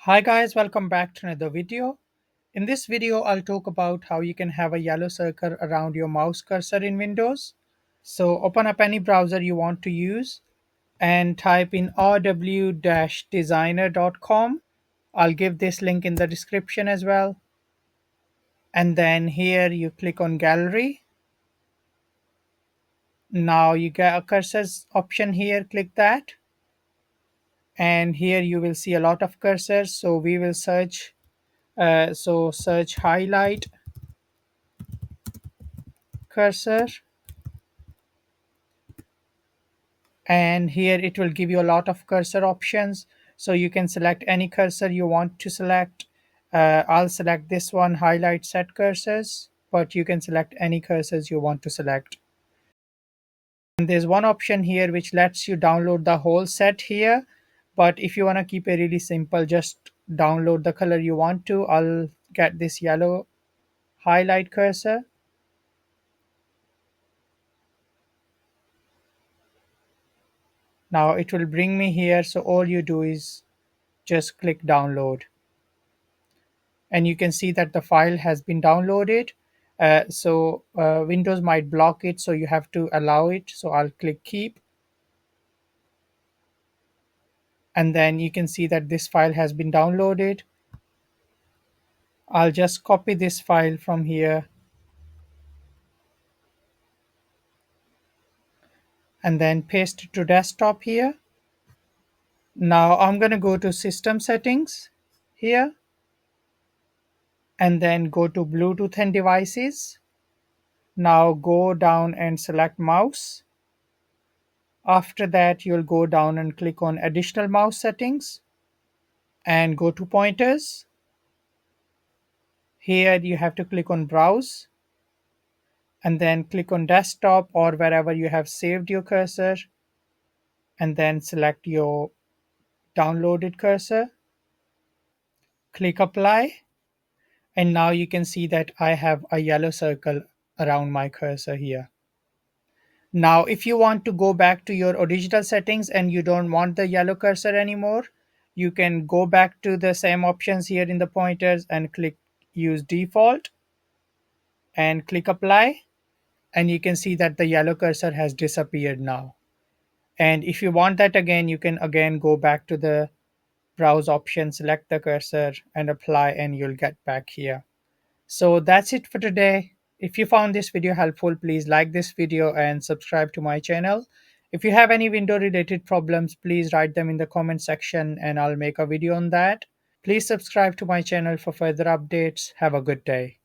Hi guys, welcome back to another video. In this video, I'll talk about how you can have a yellow circle around your mouse cursor in Windows. So open up any browser you want to use and type in rw-designer.com. I'll give this link in the description as well. And then here you click on gallery. Now you get a cursors option here, click that. And here you will see a lot of cursors. So we will search, search highlight cursor, and here it will give you a lot of cursor options, so you can select any cursor you want to select. I'll select this one, highlight set cursors, but you can select any cursors you want to select. And there's one option here which lets you download the whole set here, but if you want to keep it really simple, just download the color you want to. I'll get this yellow highlight cursor. Now it will bring me here, so all you do is just click download, and you can see that the file has been downloaded. Windows might block it, so you have to allow it. So I'll click keep, and then you can see that this file has been downloaded. I'll just copy this file from here and then paste it to desktop here. Now I'm going to go to system settings here and then go to Bluetooth and devices. Now go down and select mouse. After that, you'll go down and click on additional mouse settings and go to pointers. Here you have to click on browse and then click on desktop or wherever you have saved your cursor, and then select your downloaded cursor. Click apply, and now you can see that I have a yellow circle around my cursor here. Now if you want to go back to your original settings and you don't want the yellow cursor anymore, you can go back to the same options here in the pointers and click use default and click apply, and you can see that the yellow cursor has disappeared now. And if you want that again, you can again go back to the browse option, select the cursor and apply, and you'll get back here. So that's it for today. If you found this video helpful, please like this video and subscribe to my channel. If you have any window related problems, please write them in the comment section and I'll make a video on that. Please subscribe to my channel for further updates. Have a good day.